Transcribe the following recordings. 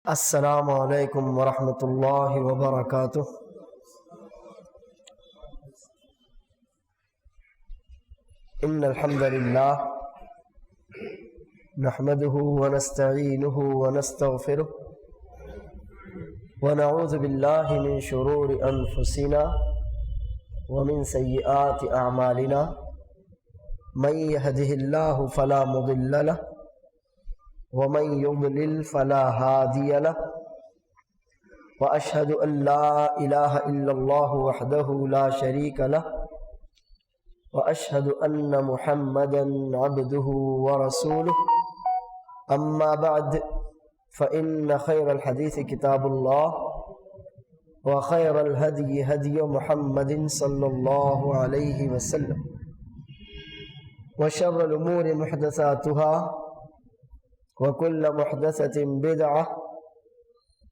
السلام علیکم ورحمۃ اللہ وبرکاتہ۔ ان الحمد للہ نحمده ونستعینه ونستغفره ونعوذ باللہ من شرور انفسنا ومن سیئات اعمالنا من يهده اللہ فلا مضل له ومن يضلل فلا هادي له وأشهد أن لا إله إلا الله وحده لا شريك له وأشهد أن محمدا عبده ورسوله أما بعد فإن خير الحديث كتاب الله وخير الهدي هدي محمد صلى الله عليه وسلم وشر الأمور محدثاتها وكل محدثة بدعة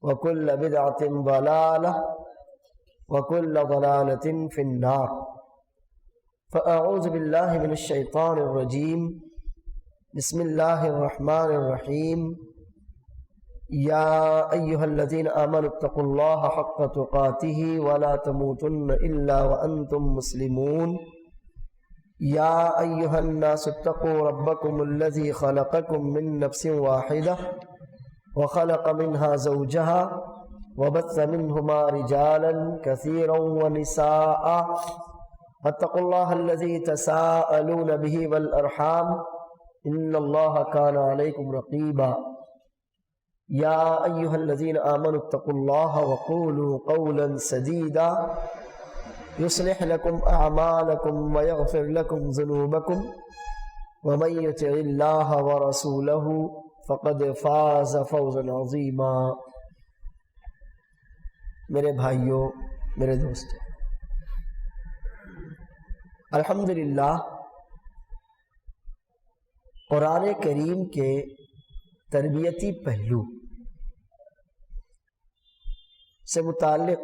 وكل بدعة ضلالة وكل ضلالة في النار فأعوذ بالله من الشيطان الرجيم بسم الله الرحمن الرحيم يا أيها الذين آمنوا اتقوا الله حق تقاته ولا تموتن إلا وأنتم مسلمون يا أيها الناس اتقوا ربكم الذي خلقكم من نفس واحدة وخلق منها زوجها وبث منهما رجالا كثيرا ونساء واتقوا الله الذي تساءلون به والأرحام إن الله كان عليكم رقيبا يا أيها الذين آمنوا اتقوا الله وقولوا قولا سديدا يصلح لكم أعمالكم ويغفر لكم ذنوبكم ومن يطع الله ورسوله فقد فاز فوزا عظيما۔ میرے بھائیوں، میرے دوستوں، الحمدللہ قرآن کریم کے تربیتی پہلو سے متعلق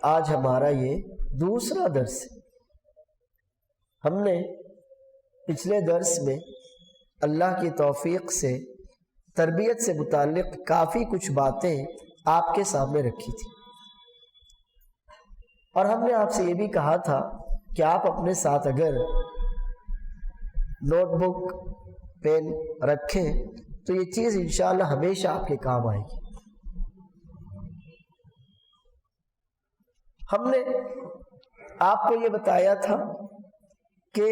آج ہمارا یہ دوسرا درس ہے۔ ہم نے پچھلے درس میں اللہ کی توفیق سے تربیت سے متعلق کافی کچھ باتیں آپ کے سامنے رکھی تھی، اور ہم نے آپ سے یہ بھی کہا تھا کہ آپ اپنے ساتھ اگر نوٹ بک پین رکھیں تو یہ چیز انشاءاللہ ہمیشہ آپ کے کام آئے گی۔ ہم نے آپ کو یہ بتایا تھا کہ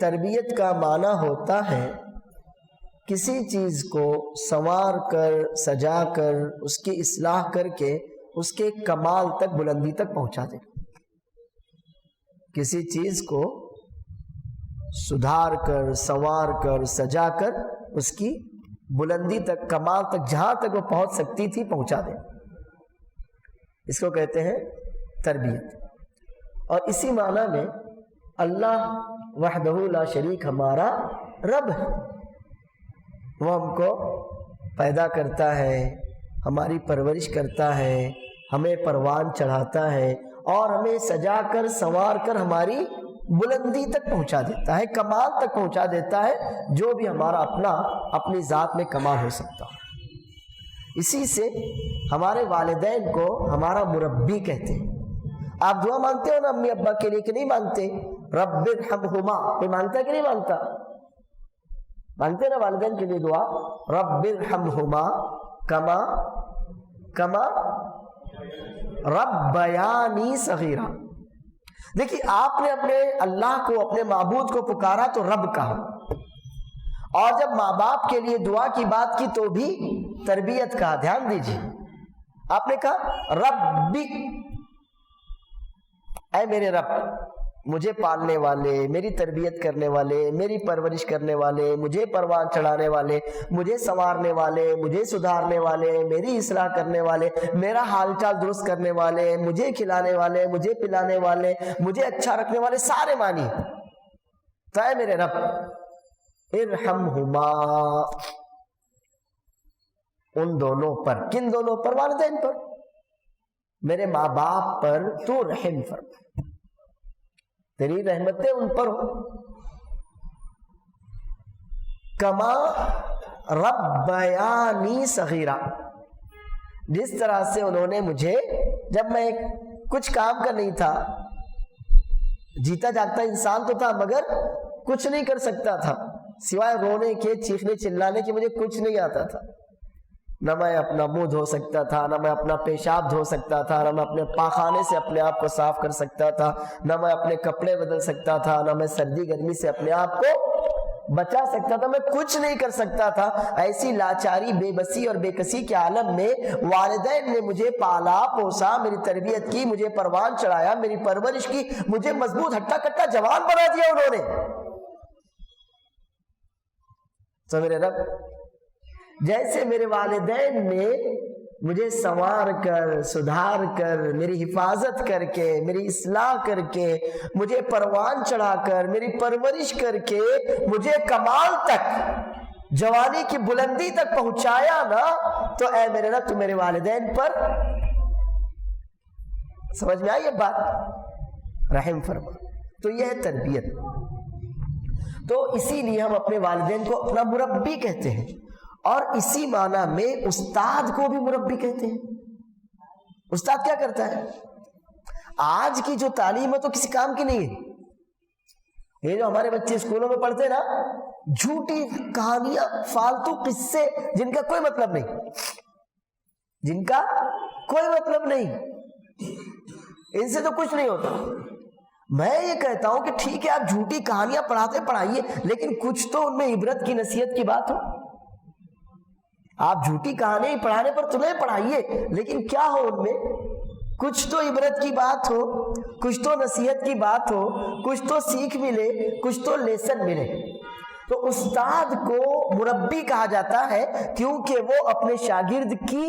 تربیت کا معنی ہوتا ہے کسی چیز کو سنوار کر، سجا کر، اس کی اصلاح کر کے اس کے کمال تک، بلندی تک پہنچا دینا۔ کسی چیز کو سدھار کر، سنوار کر، سجا کر اس کی بلندی تک، کمال تک، جہاں تک وہ پہنچ سکتی تھی پہنچا دینا، اس کو کہتے ہیں تربیت۔ اور اسی معنی میں اللہ وحدہ لا شریک ہمارا رب ہے۔ وہ ہم کو پیدا کرتا ہے، ہماری پرورش کرتا ہے، ہمیں پروان چڑھاتا ہے، اور ہمیں سجا کر، سنوار کر ہماری بلندی تک پہنچا دیتا ہے، کمال تک پہنچا دیتا ہے، جو بھی ہمارا اپنی ذات میں کمال ہو سکتا ہے۔ اسی سے ہمارے والدین کو ہمارا مربی کہتے ہیں۔ آپ دعا مانگتے ہو نا امی ابا کے لیے کہ نہیں مانگتے؟ رب ارحمہما، کوئی مانگتا ہے کہ نہیں مانگتا؟ مانگتے ہیں نا والدین کے لیے دعا، رب ارحمہما کما ربیانی صغیرا۔ دیکھیے، آپ نے اپنے اللہ کو، اپنے معبود کو پکارا تو رب کہا، اور جب ماں باپ کے لیے دعا کی بات کی تو بھی تربیت کا دھیان دیجیے۔ آپ نے کہا ربی، اے میرے رب، مجھے پالنے والے، میری تربیت کرنے والے، میری پرورش کرنے والے، مجھے پروان چڑھانے والے، مجھے سنوارنے والے، مجھے سدھارنے والے، میری اصلاح کرنے والے، میرا حال چال درست کرنے والے، مجھے کھلانے والے، مجھے پلانے والے، مجھے اچھا رکھنے والے، سارے مانی تو اے میرے رب ارحمہما، ان دونوں پر، کن دونوں پر؟ والدین پر، میرے ماں باپ پر تو رحم فرما، تیری رحمتیں ان پر ہو، کما ربیانی صغیرہ، جس طرح سے انہوں نے مجھے، جب میں کچھ کام کا نہیں تھا، جیتا جاگتا انسان تو تھا مگر کچھ نہیں کر سکتا تھا سوائے رونے کے، چیخنے چلانے کے، مجھے کچھ نہیں آتا تھا، نہ میں اپنا منہ دھو سکتا تھا، نہ میں اپنا پیشاب دھو سکتا تھا، نہ میں اپنے پاخانے سے اپنے آپ کو صاف کر سکتا تھا، نہ میں اپنے کپڑے بدل سکتا تھا، نہ میں سردی گرمی سے اپنے آپ کو بچا سکتا تھا، میں کچھ نہیں کر سکتا تھا۔ ایسی لاچاری، بے بسی اور بے کسی کے عالم میں والدین نے مجھے پالا پوسا، میری تربیت کی، مجھے پروان چڑھایا، میری پرورش کی، مجھے مضبوط ہٹا کٹا جوان بنا دیا انہوں نے۔ تو میرے رب جیسے میرے والدین نے مجھے سنوار کر، سدھار کر، میری حفاظت کر کے، میری اصلاح کر کے، مجھے پروان چڑھا کر، میری پرورش کر کے مجھے کمال تک، جوانی کی بلندی تک پہنچایا نا، تو اے میرے رب تو میرے والدین پر، سمجھ میں آئی یہ بات، رحم فرما۔ تو یہ ہے تربیت۔ تو اسی لیے ہم اپنے والدین کو اپنا مربی کہتے ہیں، اور اسی معنی میں استاد کو بھی مربی کہتے ہیں۔ استاد کیا کرتا ہے؟ آج کی جو تعلیم ہے تو کسی کام کی نہیں ہے۔ یہ جو ہمارے بچے اسکولوں میں پڑھتے ہیں نا، جھوٹی کہانیاں، فالتو قصے، جن کا کوئی مطلب نہیں، جن کا کوئی مطلب نہیں، ان سے تو کچھ نہیں ہوتا۔ میں یہ کہتا ہوں کہ ٹھیک ہے آپ جھوٹی کہانیاں پڑھائیے، لیکن کچھ تو ان میں عبرت کی، نصیحت کی بات ہو۔ آپ جھوٹی کہانی پڑھانے پر تمہیں پڑھائیے، لیکن کیا ہو ان میں؟ کچھ تو عبرت کی بات ہو، کچھ تو نصیحت کی بات ہو، کچھ تو سیکھ ملے، کچھ تو لیسن ملے۔ تو استاد کو مربی کہا جاتا ہے کیونکہ وہ اپنے شاگرد کی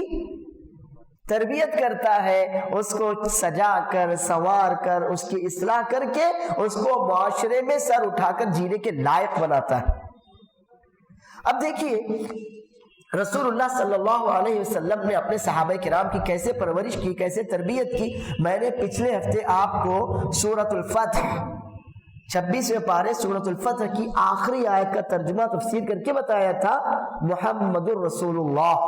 تربیت کرتا ہے، اس کو سجا کر، سنوار کر، اس کی اصلاح کر کے اس کو معاشرے میں سر اٹھا کر جینے کے لائق بناتا ہے۔ اب دیکھیے رسول اللہ صلی اللہ علیہ وسلم نے اپنے صحابہ کرام کی کیسے پرورش کی، کیسے تربیت کی۔ میں نے پچھلے ہفتے آپ کو سورۃ الفتح 26ویں پارے سورۃ الفتح کی آخری آیت کا ترجمہ تفسیر کر کے بتایا تھا، محمد الرسول اللہ۔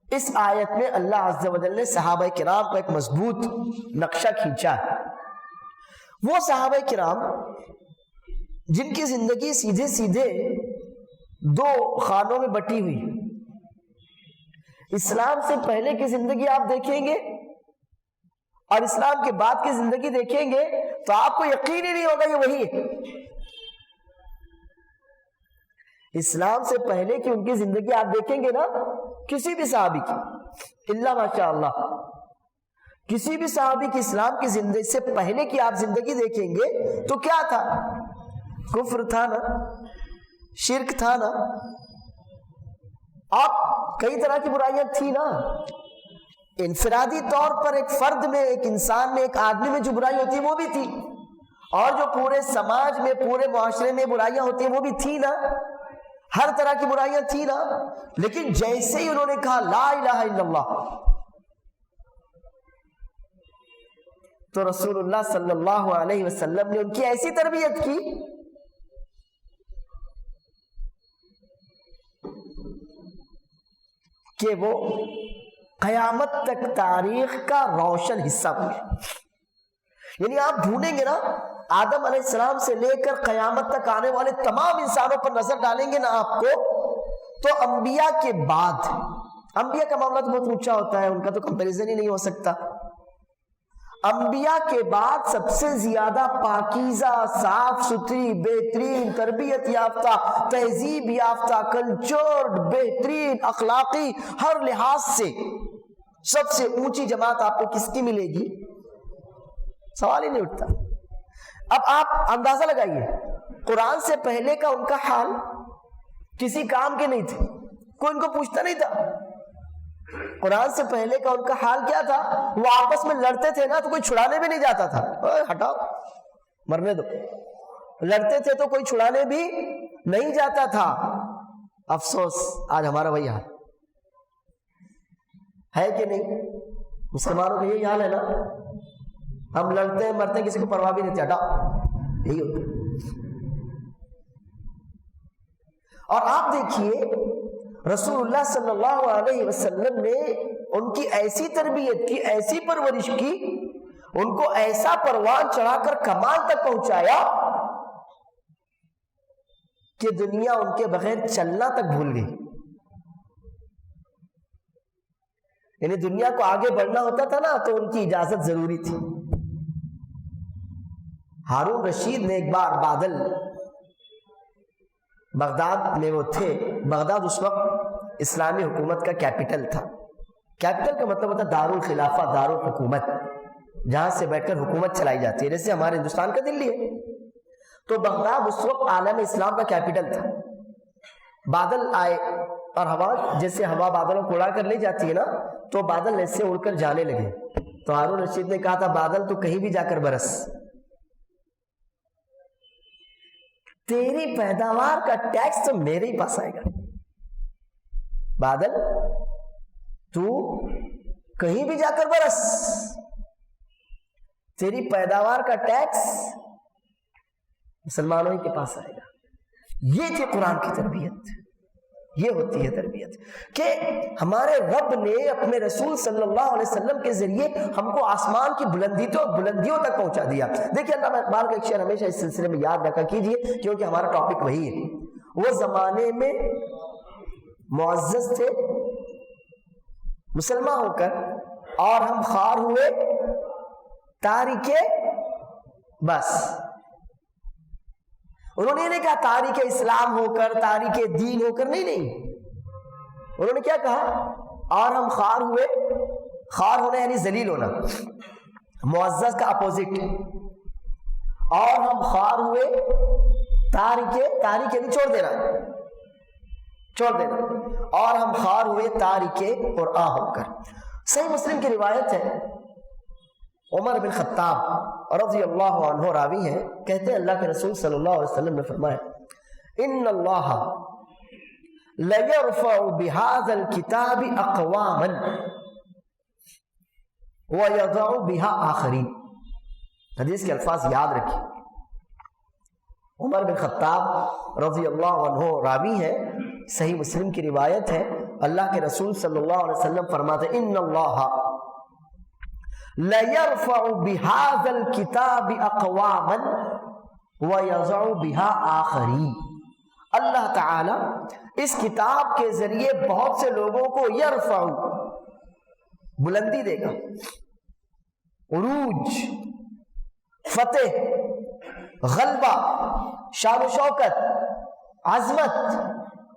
اس آیت میں اللہ عز و جل نے صحابہ کرام کو ایک مضبوط نقشہ کھینچا ہے۔ وہ صحابہ کرام جن کی زندگی سیدھے سیدھے دو خانوں میں بٹی ہوئی، اسلام سے پہلے کی زندگی آپ دیکھیں گے اور اسلام کے بعد کی زندگی دیکھیں گے تو آپ کو یقین ہی نہیں ہوگا یہ وہی ہے۔ اسلام سے پہلے کی ان کی زندگی آپ دیکھیں گے نا، کسی بھی صحابی کی، الا ماشاء اللہ، کسی بھی صحابی کی اسلام کی زندگی سے پہلے کی آپ زندگی دیکھیں گے تو کیا تھا؟ کفر تھا نا، شرک تھا نا، اور کئی طرح کی برائیاں تھی نا۔ انفرادی طور پر ایک فرد میں، ایک انسان میں، ایک آدمی میں جو برائی ہوتی ہے وہ بھی تھی، اور جو پورے سماج میں، پورے معاشرے میں برائیاں ہوتی ہیں وہ بھی تھی نا، ہر طرح کی برائیاں تھی نا۔ لیکن جیسے ہی انہوں نے کہا لا الہ الا اللہ، تو رسول اللہ صلی اللہ علیہ وسلم نے ان کی ایسی تربیت کی کہ وہ قیامت تک تاریخ کا روشن حصہ ہوئے۔ یعنی آپ ڈھونڈیں گے نا، آدم علیہ السلام سے لے کر قیامت تک آنے والے تمام انسانوں پر نظر ڈالیں گے نا آپ کو، تو انبیاء کے بعد، انبیاء کا معاملہ تو بہت اونچا ہوتا ہے، ان کا تو کمپیریزن ہی نہیں ہو سکتا۔ انبیاء کے بعد سب سے زیادہ پاکیزہ، صاف ستھری، بہترین، تربیت یافتہ، تہذیب یافتہ، کلچرڈ، بہترین، اخلاقی، ہر لحاظ سے سب سے اونچی جماعت آپ کو کس کی ملے گی؟ سوال ہی نہیں اٹھتا۔ اب آپ اندازہ لگائیے، قرآن سے پہلے کا ان کا حال کسی کام کے نہیں تھے، کوئی ان کو پوچھتا نہیں تھا۔ قرآن سے پہلے کا ان کا حال کیا تھا؟ وہ آپس میں لڑتے تھے نا تو کوئی چھڑانے بھی نہیں جاتا تھا، ہٹاؤ مرنے دو، لڑتے تھے تو کوئی چھڑانے بھی نہیں جاتا تھا۔ افسوس آج ہمارا وہی حال ہے کہ نہیں؟ مسلمانوں کا یہی حال ہے نا، ہم لڑتے ہیں مرتے ہیں، کسی کو پرواہ بھی نہیں تھی، ہٹاؤ، یہی ہوتا۔ اور آپ دیکھیے رسول اللہ صلی اللہ علیہ وسلم نے ان کی ایسی تربیت کی، ایسی پرورش کی، ان کو ایسا پروان چڑھا کر کمال تک پہنچایا کہ دنیا ان کے بغیر چلنا تک بھول گئی. یعنی دنیا کو آگے بڑھنا ہوتا تھا نا تو ان کی اجازت ضروری تھی. ہارون رشید نے ایک بار بادل، بغداد میں وہ تھے، بغداد اس وقت اسلامی حکومت کا کیپٹل تھا. کیپٹل کا مطلب ہوتا ہے دارالخلافہ، دارالحکومت، جہاں سے بیٹھ کر حکومت چلائی جاتی ہے، جیسے ہمارے ہندوستان کا دلی ہے. تو بغداد اس وقت عالم اسلام کا کیپٹل تھا. بادل آئے اور ہوا، جیسے ہوا بادلوں کو اڑا کر لے جاتی ہے نا، تو بادل ایسے اڑ کر جانے لگے. تو ہارون رشید نے کہا تھا بادل تو کہیں بھی جا کر برس، تیری پیداوار کا ٹیکس تو میرے ہی پاس آئے گا. بادل تو کہیں بھی جا کر برس، تیری پیداوار کا ٹیکس مسلمانوں ہی کے پاس آئے گا. یہ تھی قرآن کی تربیت. یہ ہوتی ہے تربیت کہ ہمارے رب نے اپنے رسول صلی اللہ علیہ وسلم کے ذریعے ہم کو آسمان کی بلندیوں تک پہنچا دیا. دیکھیں علامہ اقبال کا ایک شعر ہمیشہ اس سلسلے میں یاد رکھا کیجئے، کیونکہ ہمارا ٹاپک وہی ہے. وہ زمانے میں معزز تھے مسلمان ہو کر، اور ہم خوار ہوئے تاریک بس. انہوں نے نہیں کہا تاریک اسلام ہو کر، تاریک دین ہو کر، نہیں. انہوں نے کیا کہا؟ اور ہم خوار ہوئے. خوار ہونا یعنی ذلیل ہونا، معزز کا اپوزٹ. اور ہم خوار ہوئے تاریک یعنی چھوڑ دینا. اور ہم خوار ہوئے تاریک قرآن ہو کر. صحیح مسلم کی روایت ہے، عمر بن خطاب رضی اللہ عنہ راوی ہیں، کہتے ہیں اللہ کے رسول صلی اللہ علیہ وسلم نے فرمایا ان اللہ لَيَرْفَعُ بِهَذَا الْكِتَابِ أَقْوَامًا وَيَضَعُ بِهَا آخَرِينَ. حدیث کے الفاظ یاد رکھیں. عمر بن خطاب رضی اللہ عنہ راوی ہیں، صحیح مسلم کی روایت ہے، اللہ کے رسول صلی اللہ علیہ وسلم فرماتے ان اللہ لَيَرْفَعُ بِهَذَا الْكِتَابِ أَقْوَامًا وَيَضَعُ بِهَا آخَرِينَ. اللہ تعالی اس کتاب کے ذریعے بہت سے لوگوں کو یرفع، بلندی دے گا، عروج، فتح، غلبہ، شان و شوکت، عظمت،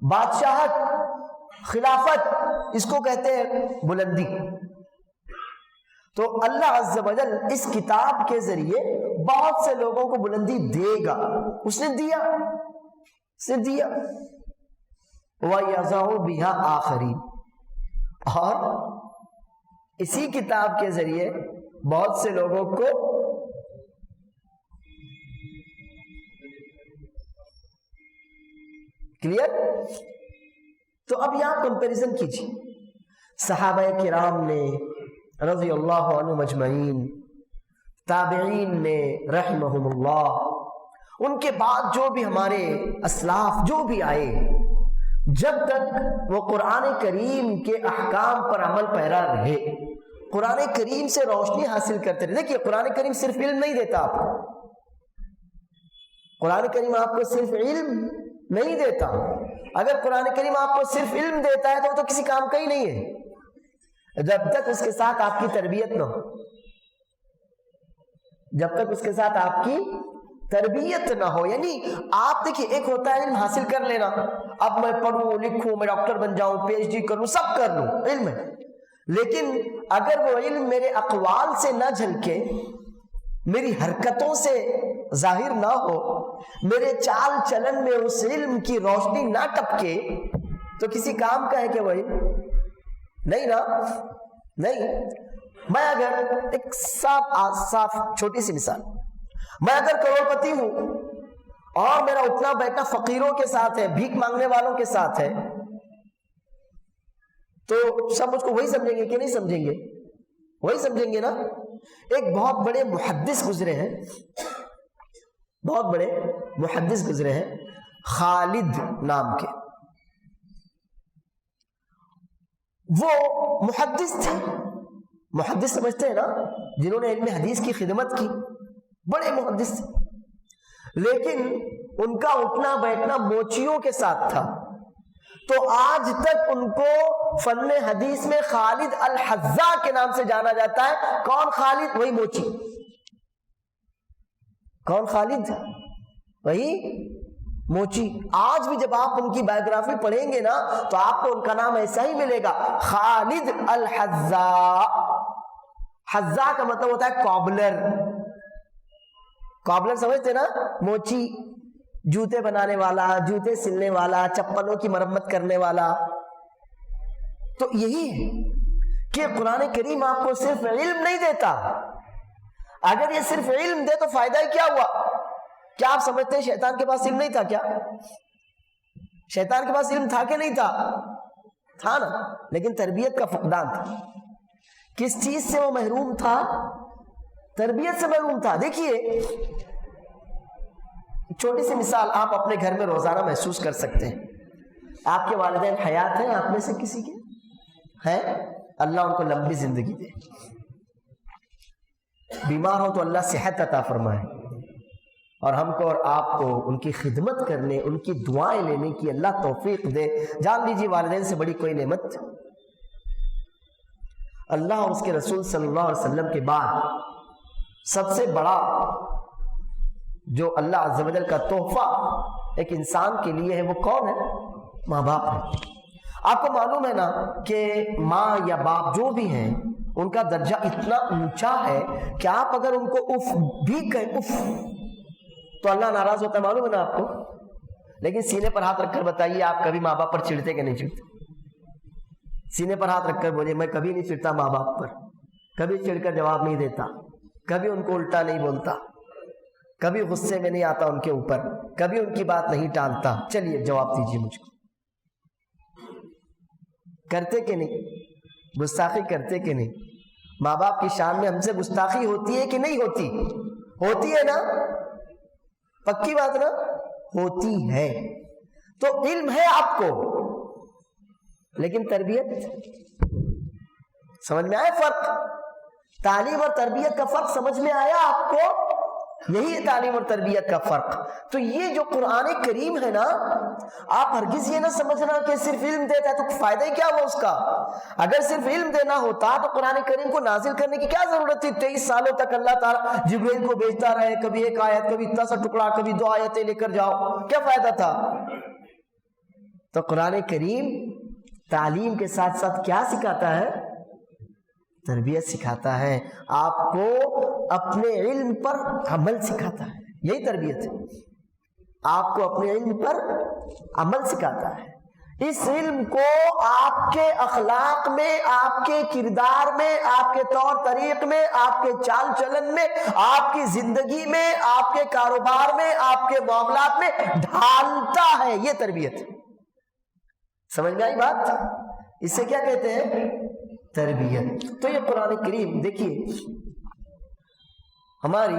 بادشاہت، خلافت، اس کو کہتے ہیں بلندی. تو اللہ عز و جل اس کتاب کے ذریعے بہت سے لوگوں کو بلندی دے گا. اس نے دیا. وَيَضَعُ بِهَا آخَرِينَ. اور اسی کتاب کے ذریعے بہت سے لوگوں کو کلیئر. تو اب یہاں کمپیریزن کیجیے. صحابہ کرام نے رضی اللہ عنہ مجمعین، تابعین نے رحمہم اللہ، ان کے بعد جو بھی ہمارے اسلاف جو بھی آئے، جب تک وہ قرآن کریم کے احکام پر عمل پیرا رہے، قرآن کریم سے روشنی حاصل کرتے رہے. دیکھیے قرآن کریم صرف علم نہیں دیتا آپ کو. قرآن کریم آپ کو صرف علم نہیں دیتا. اگر قرآن کریم آپ کو صرف علم دیتا ہے تو وہ تو کسی کام کا ہی نہیں ہے جب تک اس کے ساتھ آپ کی تربیت نہ ہو. جب تک اس کے ساتھ آپ کی تربیت نہ ہو. یعنی آپ دیکھیے ایک ہوتا ہے علم حاصل کر لینا، اب میں پڑھوں لکھوں، میں ڈاکٹر بن جاؤں، پی ایچ ڈی کروں، سب کر لوں، علم ہے. لیکن اگر وہ علم میرے اقوال سے نہ جھلکے، میری حرکتوں سے ظاہر نہ ہو، میرے چال چلن میں اس علم کی روشنی نہ ٹپکے، تو کسی کام کا ہے کہ وہ علم نہیں نا. نہیں. میں اگر ایک صاف چھوٹی سی مثال، میں اگر کروڑ پتی ہوں اور میرا اٹھنا بیٹھنا فقیروں کے ساتھ ہے، بھیک مانگنے والوں کے ساتھ ہے، تو سب مجھ کو وہی سمجھیں گے کہ نہیں سمجھیں گے؟ وہی سمجھیں گے نا. ایک بہت بڑے محدث گزرے ہیں، بہت بڑے محدث گزرے ہیں، خالد نام کے. وہ محدث تھے. محدث سمجھتے ہیں نا, جنہوں نے علم حدیث کی خدمت کی, بڑے محدث تھے. لیکن ان کا اٹھنا بیٹھنا موچیوں کے ساتھ تھا. تو آج تک ان کو فن حدیث میں خالد الحذا کے نام سے جانا جاتا ہے. کون خالد؟ وہی موچی. کون خالد؟ وہی موچی. آج بھی جب آپ ان کی بایوگرافی پڑھیں گے نا تو آپ کو ان کا نام ایسا ہی ملے گا, خالد الحذا. حذا کا مطلب ہوتا ہے کابلر. کابلر سمجھتے نا, موچی, جوتے بنانے والا, جوتے سلنے والا, چپلوں کی مرمت کرنے والا. تو یہی ہے کہ قرآن کریم آپ کو صرف علم نہیں دیتا. اگر یہ صرف علم دے تو فائدہ ہی کیا ہوا؟ کیا آپ سمجھتے ہیں شیطان کے پاس علم نہیں تھا؟ کیا شیطان کے پاس علم تھا کہ نہیں تھا؟ تھا نا, لیکن تربیت کا فقدان تھا. کس چیز سے وہ محروم تھا؟ تربیت سے محروم تھا. دیکھیے چھوٹی سی مثال آپ اپنے گھر میں روزانہ محسوس کر سکتے ہیں. آپ کے والدین حیات ہیں؟ آپ میں سے کسی کے ہیں؟ اللہ ان کو لمبی زندگی دے. بیمار ہو تو اللہ صحت عطا فرمائے, اور ہم کو اور آپ کو ان کی خدمت کرنے, ان کی دعائیں لینے کی اللہ توفیق دے. جان لیجیے والدین سے بڑی کوئی نعمت اللہ اور اس کے رسول صلی اللہ علیہ وسلم کے بعد سب سے بڑا جو اللہ عز و جل کا تحفہ ایک انسان کے لیے ہے, وہ کون ہے؟ ماں باپ ہے. آپ کو معلوم ہے نا کہ ماں یا باپ جو بھی ہیں ان کا درجہ اتنا اونچا ہے کہ آپ اگر ان کو اف بھی کہیں, اف, تو اللہ ناراض ہوتا ہے. معلوم ہے نا آپ کو. لیکن سینے پر ہاتھ رکھ کر بتائیے, آپ کبھی ماں باپ پر چڑھتے کہ نہیں چڑھتے؟ سینے پر ہاتھ رکھ کر بولے, میں کبھی نہیں چڑھتا ماں باپ پر. کبھی چڑھ کر جواب نہیں دیتا, کبھی ان کو الٹا نہیں بولتا, کبھی غصے میں نہیں آتا ان کے اوپر, کبھی ان کی بات نہیں ٹالتا. چلیے جواب دیجیے مجھ کو, کرتے کہ نہیں؟ گستاخی کرتے کہ نہیں؟ ماں باپ کی شان میں ہم سے گستاخی ہوتی ہے کہ نہیں ہوتی؟ ہوتی ہے نا, پکی بات نا, ہوتی ہے. تو علم ہے آپ کو, لیکن تربیت سمجھ میں آیا فرق؟ تعلیم اور تربیت کا فرق سمجھ میں آیا آپ کو؟ یہی ہے تعلیم اور تربیت کا فرق. تو یہ جو قرآن کریم ہے نا, آپ ہرگز یہ نہ سمجھنا کہ صرف علم دیتا ہے تو فائدہ ہی کیا ہوا اس کا. اگر صرف علم دینا ہوتا تو قرآن کریم کو نازل کرنے کی کیا ضرورت تھی؟ 23 سالوں تک اللہ تعالیٰ جبرائیل کو بھیجتا رہے, کبھی ایک آیت, کبھی اتنا سا ٹکڑا, کبھی 2 آیتیں لے کر جاؤ, کیا فائدہ تھا؟ تو قرآن کریم تعلیم کے ساتھ ساتھ کیا سکھاتا ہے؟ تربیت سکھاتا ہے. آپ کو اپنے علم پر عمل سکھاتا ہے. یہی تربیت ہے, آپ کو اپنے علم پر عمل سکھاتا ہے. اس علم کو آپ کے اخلاق میں, آپ کے کردار میں, آپ کے طور طریق میں, آپ کے چال چلن میں, آپ کی زندگی میں, آپ کے کاروبار میں, آپ کے معاملات میں ڈھالتا ہے. یہ تربیت ہے. سمجھ میں آئی بات؟ اسے کیا کہتے ہیں؟ تربیت. تو یہ قرآن کریم دیکھیے, ہماری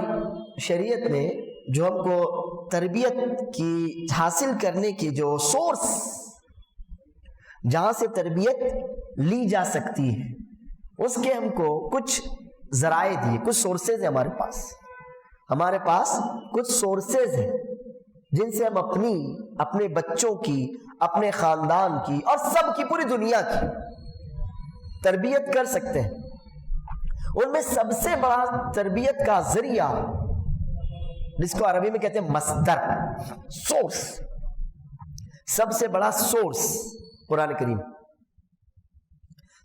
شریعت نے جو ہم کو تربیت کی حاصل کرنے کی جو سورس, جہاں سے تربیت لی جا سکتی ہے, اس کے ہم کو کچھ ذرائع دیے, کچھ سورسز ہیں ہمارے پاس. ہمارے پاس کچھ سورسز ہیں جن سے ہم اپنے بچوں کی, اپنے خاندان کی اور سب کی, پوری دنیا کی تربیت کر سکتے ہیں. ان میں سب سے بڑا تربیت کا ذریعہ, جس کو عربی میں کہتے ہیں مصدر, سورس, سب سے بڑا سورس قرآن کریم.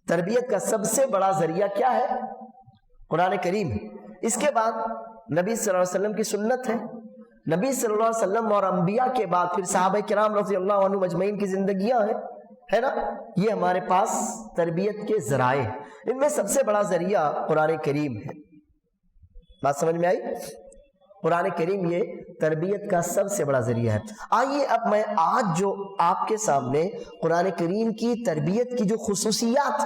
تربیت کا سب سے بڑا ذریعہ کیا ہے؟ قرآن کریم. اس کے بعد نبی صلی اللہ علیہ وسلم کی سنت ہے. نبی صلی اللہ علیہ وسلم اور انبیاء کے بعد پھر صحابہ کرام رضی اللہ عنہم اجمعین کی زندگیاں ہیں, ہے نا. یہ ہمارے پاس تربیت کے ذرائع, ان میں سب سے بڑا ذریعہ قرآن کریم ہے. بات سمجھ میں آئی؟ قرآن کریم یہ تربیت کا سب سے بڑا ذریعہ ہے. آئیے اب میں آج جو آپ کے سامنے قرآن کریم کی تربیت کی جو خصوصیات,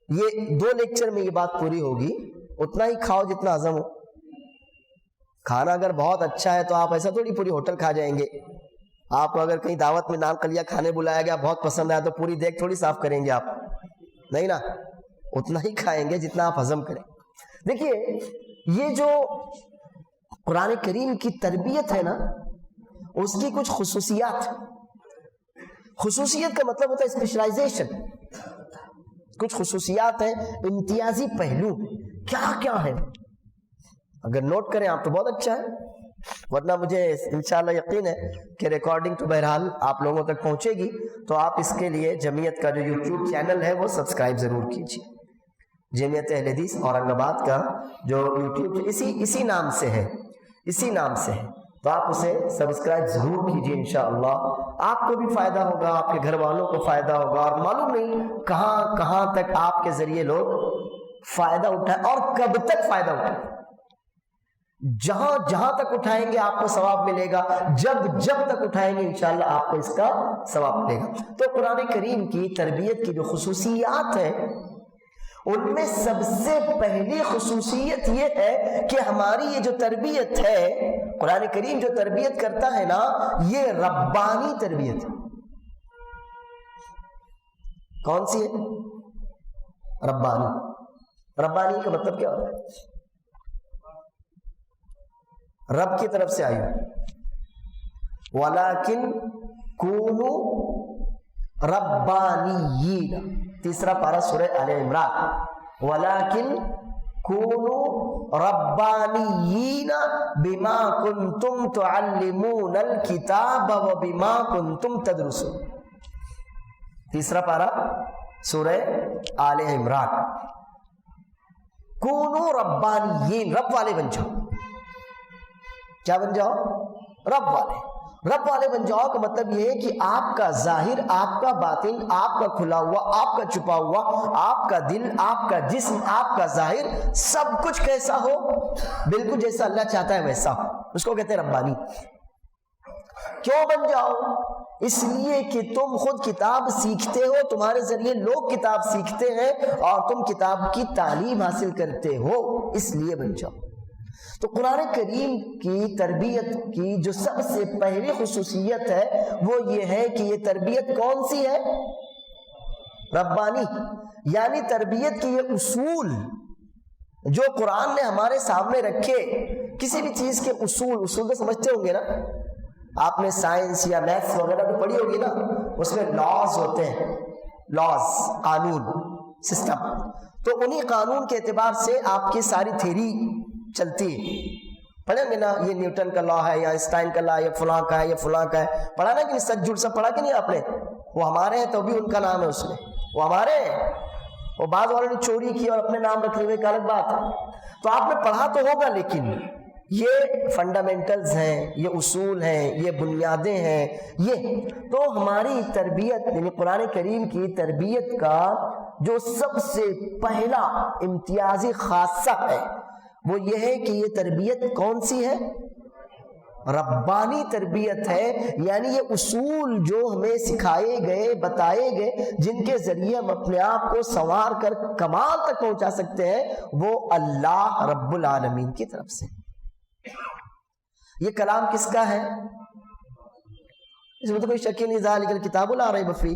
یہ 2 لیکچر میں یہ بات پوری ہوگی. اتنا ہی کھاؤ جتنا ہضم ہو. کھانا اگر بہت اچھا ہے تو آپ ایسا تھوڑی پوری ہوٹل کھا جائیں گے, آپ کو اگر کہیں دعوت میں نان کلیا کھانے بلایا گیا, بہت پسند آیا, تو پوری دیگ تھوڑی صاف کریں گے آپ, نہیں نا, اتنا ہی کھائیں گے جتنا آپ ہضم کریں. دیکھیے یہ جو قرآن کریم کی تربیت ہے نا, اس کی کچھ خصوصیات, خصوصیت کا مطلب ہوتا ہے اسپیشلائزیشن, کچھ خصوصیات ہیں, امتیازی پہلو کیا کیا ہے, اگر نوٹ کریں آپ تو بہت اچھا ہے, ورنہ مجھے انشاءاللہ یقین ہے کہ ریکارڈنگ تو بہرحال آپ لوگوں تک پہنچے گی, تو آپ اس کے لیے جمعیت کا جو یوٹیوب چینل ہے وہ سبسکرائب ضرور کیجیے. جمعیت اہل حدیث اورنگ آباد کا جو یوٹیوب اسی نام سے ہے, اسی نام سے ہے, تو آپ اسے سبسکرائب ضرور کیجیے. انشاءاللہ آپ کو بھی فائدہ ہوگا, آپ کے گھر والوں کو فائدہ ہوگا, اور معلوم نہیں کہاں کہاں تک آپ کے ذریعے لوگ فائدہ اٹھائیں اور کب تک فائدہ اٹھائیں. جہاں جہاں تک اٹھائیں گے آپ کو ثواب ملے گا, جب تک اٹھائیں گے انشاءاللہ آپ کو اس کا ثواب ملے گا. تو قرآن کریم کی تربیت کی جو خصوصیات ہیں, ان میں سب سے پہلی خصوصیت یہ ہے کہ ہماری یہ جو تربیت ہے, قرآن کریم جو تربیت کرتا ہے نا, یہ ربانی تربیت ہے. کون سی ہے؟ ربانی. ربانی کا مطلب کیا ہوتا ہے؟ رب کی طرف سے آئی. وَلَكِنْ كُونُوا رَبَّانِيِّينَ, تیسرا پارہ سورہ آل عمران. وَلَكِنْ كُونُوا رَبَّانِيِّينَ بِمَا كُنْتُمْ تُعَلِّمُونَ الْكِتَابَ وَبِمَا كُنْتُمْ تَدْرُسُونَ. تیسرا پارہ سورہ آل عمران. کونوا ربانیین, رب والے بن جاؤ. کیا بن جاؤ؟ رب والے. رب والے بن جاؤ کا مطلب یہ ہے کہ آپ کا ظاہر, آپ کا باطن, آپ کا کھلا ہوا, آپ کا چھپا ہوا, آپ کا دل, آپ کا جسم, آپ کا ظاہر, سب کچھ کیسا ہو؟ بالکل جیسا اللہ چاہتا ہے ویسا ہو. اس کو کہتے ہیں ربانی. کیوں بن جاؤ؟ اس لیے کہ تم خود کتاب سیکھتے ہو, تمہارے ذریعے لوگ کتاب سیکھتے ہیں, اور تم کتاب کی تعلیم حاصل کرتے ہو, اس لیے بن جاؤ. تو قرآن کریم کی تربیت کی جو سب سے پہلی خصوصیت ہے وہ یہ ہے کہ یہ تربیت کون سی ہے؟ ربانی. یعنی تربیت کی یہ اصول جو قرآن نے ہمارے سامنے رکھے. کسی بھی چیز کے اصول تو سمجھتے ہوں گے نا, آپ نے سائنس یا میتھس وغیرہ تو پڑھی ہوگی نا, اس میں لاز ہوتے ہیں, لاز, قانون, سسٹم. تو انہی قانون کے اعتبار سے آپ کی ساری تھیری چلتی ہے. پڑھیں گے نا, یہ نیوٹن کا لا ہے, یا آئنسٹائن کا لا, یا فلاں کا ہے, یا فلاں کا ہے. پڑھا نا کہ سچ جھوٹ سب پڑھا کہ نہیں آپ نے؟ وہ ہمارے ہیں تو بھی ان کا نام ہے اس میں, وہ ہمارے ہیں. وہ بعض والوں نے چوری کی اور اپنے نام رکھے ہوئے, ایک الگ بات ہے. تو آپ نے پڑھا تو ہوگا, لیکن یہ فنڈامنٹلز ہیں, یہ اصول ہیں, یہ بنیادیں ہیں. یہ تو ہماری تربیت, یعنی قرآن کریم کی تربیت کا جو سب سے پہلا امتیازی خاصہ ہے وہ یہ ہے کہ یہ تربیت کون سی ہے؟ ربانی تربیت ہے. یعنی یہ اصول جو ہمیں سکھائے گئے, بتائے گئے, جن کے ذریعے ہم اپنے آپ کو سنوار کر کمال تک پہنچا سکتے ہیں, وہ اللہ رب العالمین کی طرف سے. یہ کلام کس کا ہے؟ اس میں تو کوئی شک نہیں, ذالک الکتاب لا ریب فیہ.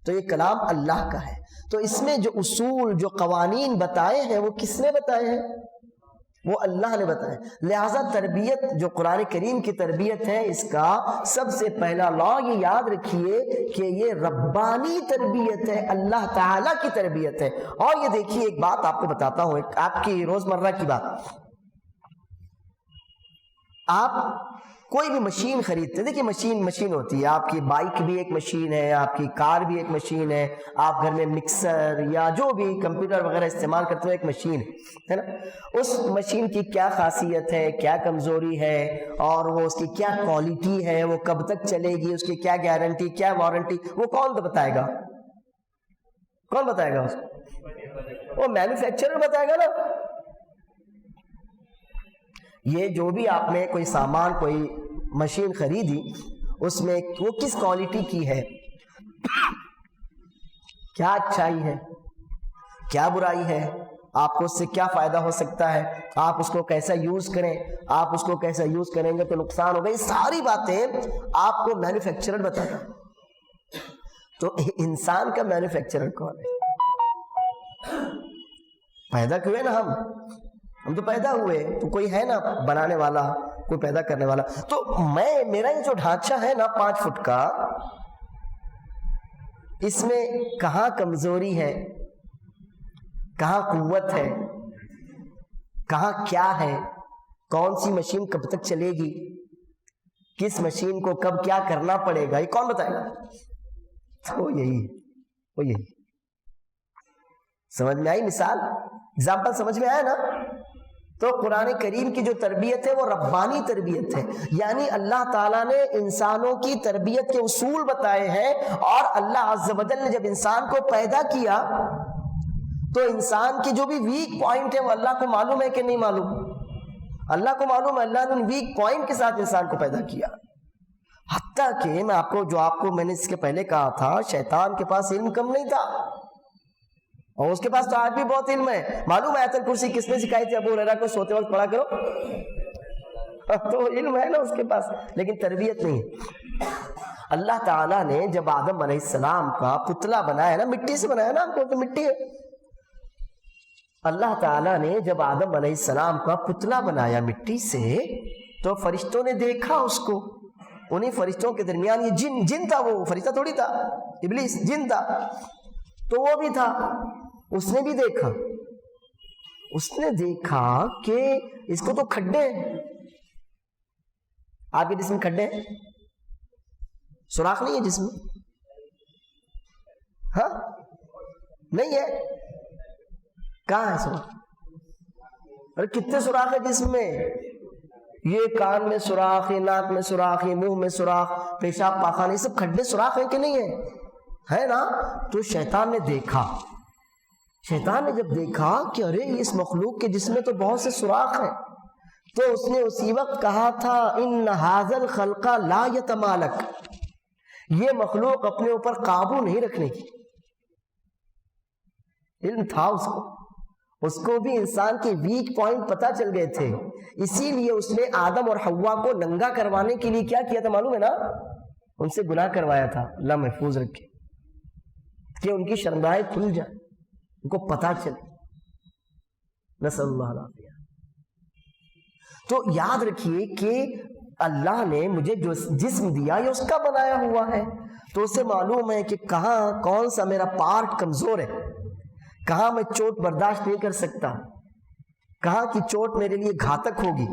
تو یہ کلام اللہ کا ہے. تو اس میں جو اصول, جو قوانین بتائے ہیں وہ کس نے بتائے ہیں؟ وہ اللہ نے بتائے. لہذا تربیت جو قرآن کریم کی تربیت ہے, اس کا سب سے پہلا لا یہ یاد رکھیے کہ یہ ربانی تربیت ہے, اللہ تعالیٰ کی تربیت ہے. اور یہ دیکھیے ایک بات آپ کو بتاتا ہوں, ایک آپ کی روزمرہ کی بات. آپ کوئی بھی مشین خریدتے, دیکھیے مشین ہوتی ہے, آپ کی بائک بھی ایک مشین ہے, آپ کی کار بھی ایک مشین ہے, آپ گھر میں مکسر یا جو بھی کمپیوٹر وغیرہ استعمال کرتے ہیں ایک مشین ہے نا. اس مشین کی کیا خاصیت ہے, کیا کمزوری ہے, اور وہ اس کی کیا کوالٹی ہے, وہ کب تک چلے گی, اس کی کیا گارنٹی, کیا وارنٹی, وہ کون بتائے گا؟ کون بتائے گا اس کو؟ وہ مینوفیکچرر بتائے گا نا. یہ جو بھی آپ نے کوئی سامان, کوئی مشین خریدی, اس میں وہ کس کوالٹی کی ہے, کیا اچھائی ہے, کیا برائی ہے, آپ کو اس سے کیا فائدہ ہو سکتا ہے، آپ اس کو کیسا یوز کریں، آپ اس کو کیسا یوز کریں گے تو نقصان ہوگا، یہ ساری باتیں آپ کو مینوفیکچرر بتاتا ہے۔ تو انسان کا مینوفیکچرر کون ہے؟ پیدا ہوئے نا ہم تو پیدا ہوئے، تو کوئی ہے نا بنانے والا، کوئی پیدا کرنے والا۔ تو میرا یہ جو ڈھانچہ ہے نا 5 فٹ کا، اس میں کہاں کمزوری ہے، کہاں قوت ہے، کہاں کیا ہے، کون سی مشین کب تک چلے گی، کس مشین کو کب کیا کرنا پڑے گا، یہ کون بتائے گا؟ وہ یہی سمجھ میں آئی مثال، اگزامپل سمجھ میں آیا نا؟ تو قرآن کریم کی جو تربیت ہے وہ ربانی تربیت ہے، یعنی اللہ تعالیٰ نے انسانوں کی تربیت کے اصول بتائے ہیں، اور اللہ عز و جل نے جب انسان کو پیدا کیا تو انسان کی جو بھی ویک پوائنٹ ہے وہ اللہ کو معلوم ہے کہ نہیں معلوم؟ اللہ کو معلوم ہے، اللہ نے ویک پوائنٹ کے ساتھ انسان کو پیدا کیا۔ حتیٰ کہ میں نے اس کے پہلے کہا تھا، شیطان کے پاس علم کم نہیں تھا، اور اس کے پاس تو آج بھی بہت علم ہے۔ معلوم ہے آیت الکرسی کس نے سکھائی تھی؟ ابو ہریرہ کو سوتے وقت پڑھا کرو، تو علم ہے نا اس کے پاس، لیکن تربیت نہیں ہے۔ اللہ تعالیٰ نے جب آدم علیہ السلام کا پتلا بنایا نا، مٹی سے بنایا نا، ہم کو تو مٹی ہے، اللہ تعالیٰ نے جب آدم علیہ السلام کا پتلا بنایا مٹی سے، تو فرشتوں نے دیکھا اس کو، انہیں فرشتوں کے درمیان یہ جن تھا، وہ فرشتہ تھوڑی تھا، ابلیس جن تھا، تو وہ بھی تھا، اس نے بھی دیکھا، اس نے دیکھا کہ اس کو تو کھڈے ہیں، آپ کے جسم کھڈے ہیں، سوراخ نہیں ہے جسم میں، ہاں نہیں ہے، کہاں ہے سوراخ؟ ارے کتنے سوراخ ہے جسم میں؟ یہ کان میں سوراخ، یہ ناک میں سوراخ، یہ منہ میں سوراخ، پیشاب پاخانہ، یہ سب کھڈے سوراخ ہیں کہ نہیں ہے نا؟ تو شیطان نے دیکھا، شیطان نے جب دیکھا کہ ارے اس مخلوق کے جسم میں تو بہت سے سوراخ ہیں، تو اس نے اسی وقت کہا تھا ان ھذا الخلق لا یتمالک، یہ مخلوق اپنے اوپر قابو نہیں رکھنے کی۔ علم تھا اس کو بھی انسان کے ویک پوائنٹ پتا چل گئے تھے، اسی لیے اس نے آدم اور حوا کو ننگا کروانے کے لیے کیا کیا تھا معلوم ہے نا؟ ان سے گناہ کروایا تھا، اللہ محفوظ رکھے کہ ان کی شرمگاہیں کھل جائے، ان کو پتا چلے، نسأل اللہ العافیہ۔ تو یاد رکھیے کہ اللہ نے مجھے جو جسم دیا یہ اس کا بنایا ہوا ہے، تو اسے معلوم ہے کہ کہاں کون سا میرا پارٹ کمزور ہے، کہاں میں چوٹ برداشت نہیں کر سکتا، کہاں کی چوٹ میرے لیے گھاتک ہوگی،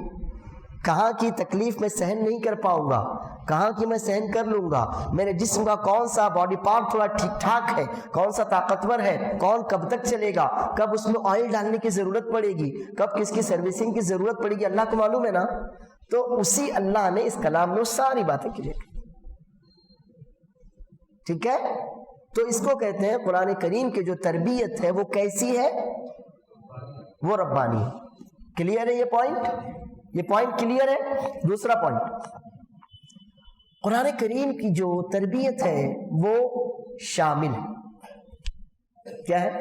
کہاں کی تکلیف میں سہن نہیں کر پاؤں گا، کہاں کی میں سہن کر لوں گا، میرے جسم کا کون سا باڈی پارٹ تھوڑا ٹھیک ٹھاک ہے، کون سا طاقتور ہے، کون کب تک چلے گا، کب اس میں آئل ڈالنے کی ضرورت پڑے گی، کب کس کی سروسنگ کی ضرورت پڑے گی، اللہ کو معلوم ہے نا؟ تو اسی اللہ نے اس کلام میں ساری باتیں کی، ٹھیک ہے؟ تو اس کو کہتے ہیں قرآن کریم کی جو تربیت ہے وہ کیسی ہے؟ وہ ربانی ہے۔ کلیئر ہے یہ پوائنٹ کلیئر ہے؟ دوسرا پوائنٹ، قرآن کریم کی جو تربیت ہے وہ شامل ہے۔ کیا ہے؟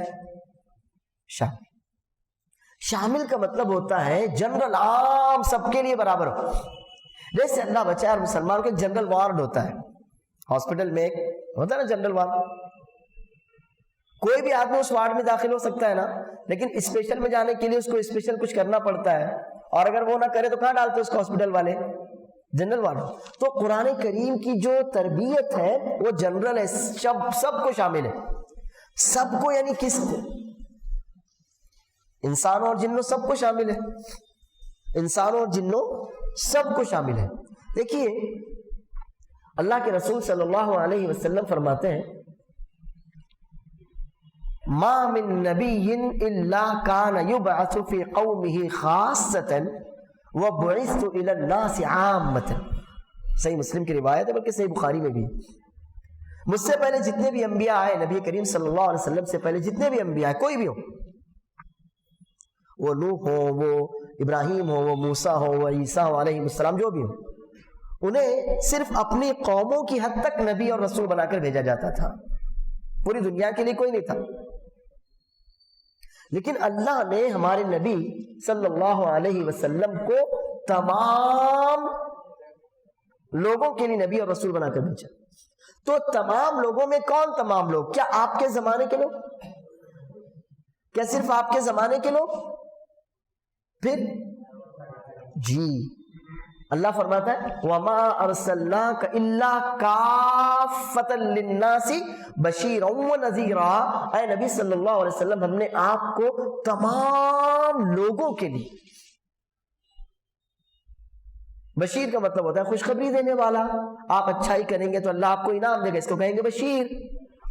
شامل کا مطلب ہوتا ہے جنرل، عام، سب کے لیے برابر ہو۔ جیسے اللہ بچائے، اور مسلمان کا جنرل وارڈ ہوتا ہے، ہاسپٹل میں ایک ہوتا ہے نا جنرل وارڈ، کوئی بھی آدمی اس وارڈ میں داخل ہو سکتا ہے نا، لیکن اسپیشل میں جانے کے لیے اس کو اسپیشل کچھ کرنا پڑتا ہے، اور اگر وہ نہ کرے تو کہاں ڈالتے اس کو ہاسپٹل والے؟ General ward. تو قرآن کریم کی جو تربیت ہے وہ جنرل ہے، سب کو شامل ہے، سب کو، یعنی کس کو؟ انسانوں اور جنوں سب کو شامل ہے، انسانوں اور جنوں سب کو شامل ہے۔ دیکھیے اللہ کے رسول صلی اللہ علیہ وسلم فرماتے ہیں ما من نبی الا کان یبعث فی قومہ خاصۃ وبعثت الی الناس عامۃ، صحیح مسلم کی روایت ہے، بلکہ صحیح بخاری میں بھی۔ مجھ سے پہلے جتنے بھی انبیاء آئے، نبی کریم صلی اللہ علیہ وسلم سے پہلے جتنے بھی انبیاء آئے، کوئی بھی ہو، وہ نوح ہو، وہ ابراہیم ہو، وہ موسیٰ ہو، وہ عیسیٰ ہو علیہ السلام، جو بھی ہو، انہیں صرف اپنی قوموں کی حد تک نبی اور رسول بنا کر بھیجا جاتا تھا، پوری دنیا کے لیے کوئی نہیں تھا۔ لیکن اللہ نے ہمارے نبی صلی اللہ علیہ وسلم کو تمام لوگوں کے لیے نبی اور رسول بنا کر بھیجا. تو تمام لوگوں میں کون تمام لوگ؟ کیا آپ کے زمانے کے لوگ؟ کیا صرف آپ کے زمانے کے لوگ؟ پھر جی اللہ فرماتا ہے وَمَا أَرْسَلْنَاكَ إِلَّا كَافَّةً لِلنَّاسِ بَشِيرًا وَنَذِيرًا. اے نبی صلی اللہ علیہ وسلم ہم نے آپ کو تمام لوگوں کے لیے، بشیر کا مطلب ہوتا ہے خوشخبری دینے والا، آپ اچھائی کریں گے تو اللہ آپ کو انعام دے گا، اس کو کہیں گے بشیر.